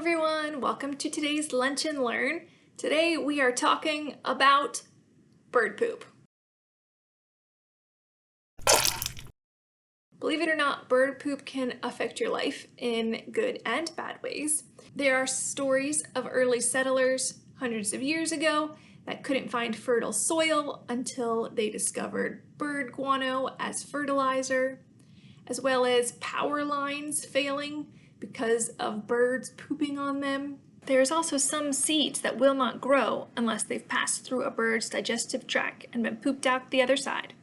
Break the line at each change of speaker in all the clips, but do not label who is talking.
everyone, welcome to today's Lunch and Learn. Today we are talking about bird poop. Believe it or not, bird poop can affect your life in good and bad ways. There are stories of early settlers hundreds of years ago that couldn't find fertile soil until they discovered bird guano as fertilizer, as well as power lines failing because of birds pooping on them. There's also some seeds that will not grow unless they've passed through a bird's digestive tract and been pooped out the other side.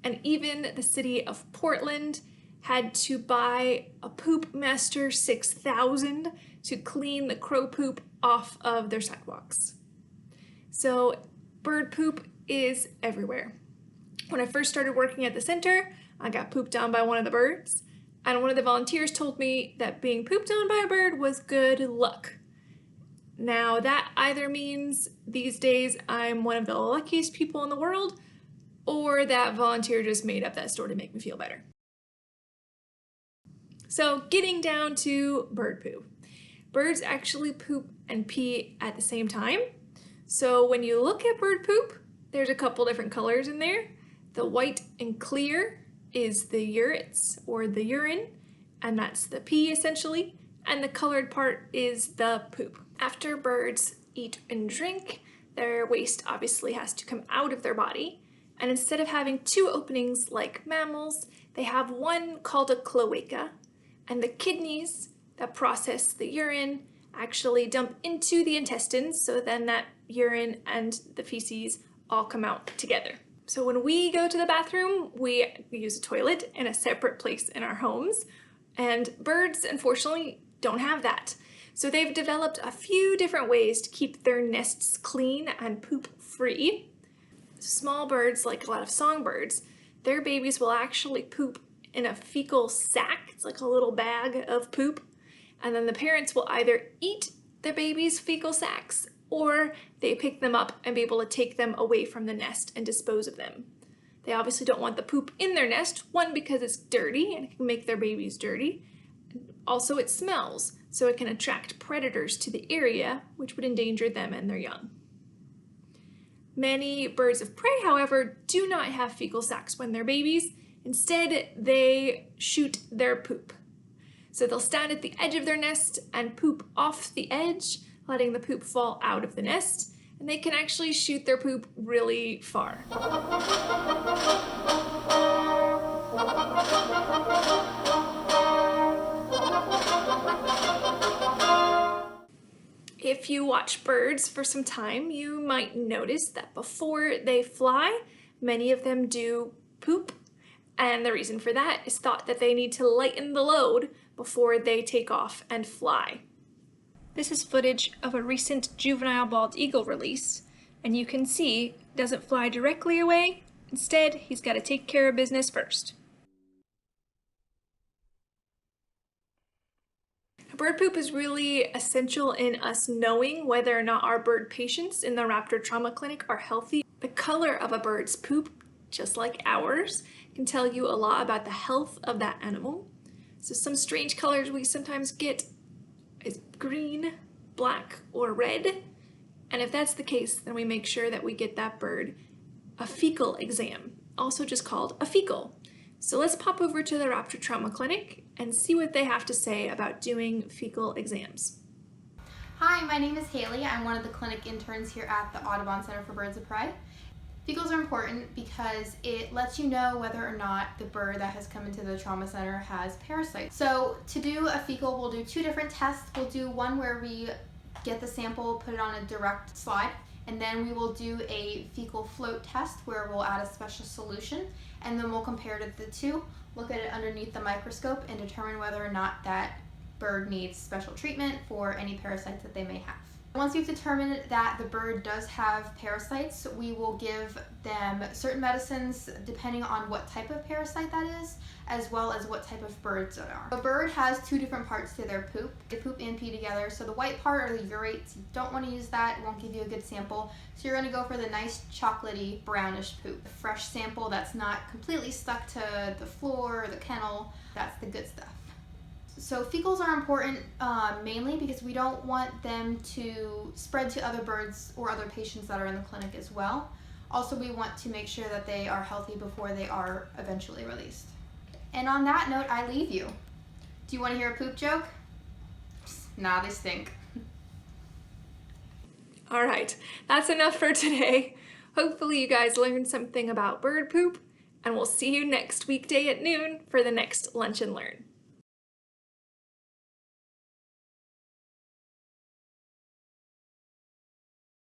And even the city of Portland had to buy a Poop Master 6000 to clean the crow poop off of their sidewalks. So bird poop is everywhere. When I first started working at the center, I got pooped on by one of the birds, and one of the volunteers told me that being pooped on by a bird was good luck. Now that either means these days I'm one of the luckiest people in the world, or that volunteer just made up that story to make me feel better. So getting down to bird poop. Birds actually poop and pee at the same time. So when you look at bird poop, there's a couple different colors in there. The white and clear is the urets or the urine, and that's the pee essentially, and the colored part is the poop. After birds eat and drink, their waste obviously has to come out of their body, and instead of having two openings like mammals, they have one called a cloaca, and the kidneys that process the urine actually dump into the intestines, so then that urine and the feces all come out together. So when we go to the bathroom, we use a toilet in a separate place in our homes, and birds, unfortunately, don't have that. So they've developed a few different ways to keep their nests clean and poop-free. Small birds, like a lot of songbirds, their babies will actually poop in a fecal sack. It's like a little bag of poop, and then the parents will either eat their baby's fecal sacks or they pick them up and be able to take them away from the nest and dispose of them. They obviously don't want the poop in their nest, one, because it's dirty and it can make their babies dirty. Also, it smells, so it can attract predators to the area, which would endanger them and their young. Many birds of prey, however, do not have fecal sacs when they're babies. Instead, they shoot their poop. So they'll stand at the edge of their nest and poop off the edge, letting the poop fall out of the nest, and they can actually shoot their poop really far. If you watch birds for some time, you might notice that before they fly, many of them do poop, and the reason for that is thought that they need to lighten the load before they take off and fly. This is footage of a recent juvenile bald eagle release, and you can see it doesn't fly directly away. Instead, he's got to take care of business first. Bird poop is really essential in us knowing whether or not our bird patients in the Raptor Trauma Clinic are healthy. The color of a bird's poop, just like ours, can tell you a lot about the health of that animal. So some strange colors we sometimes get is green, black, or red. And if that's the case, then we make sure that we get that bird a fecal exam, also just called a fecal. So let's pop over to the Raptor Trauma Clinic and see what they have to say about doing fecal exams.
Hi, my name is Haley. I'm one of the clinic interns here at the Audubon Center for Birds of Prey. Fecals are important because it lets you know whether or not the bird that has come into the trauma center has parasites. So to do a fecal, we'll do two different tests. We'll do one where we get the sample, put it on a direct slide, and then we will do a fecal float test where we'll add a special solution, and then we'll compare the two, look at it underneath the microscope, and determine whether or not that bird needs special treatment for any parasites that they may have. Once we've determined that the bird does have parasites, we will give them certain medicines depending on what type of parasite that is, as well as what type of birds it are. A bird has two different parts to their poop. They poop and pee together, so the white part are the urates. You don't want to use that, it won't give you a good sample. So you're going to go for the nice chocolatey brownish poop. The fresh sample that's not completely stuck to the floor or the kennel, that's the good stuff. So fecals are important mainly because we don't want them to spread to other birds or other patients that are in the clinic as well. Also, we want to make sure that they are healthy before they are eventually released. And on that note, I leave you. Do you want to hear a poop joke? Nah, they stink.
All right, that's enough for today. Hopefully you guys learned something about bird poop, and we'll see you next weekday at noon for the next Lunch and Learn.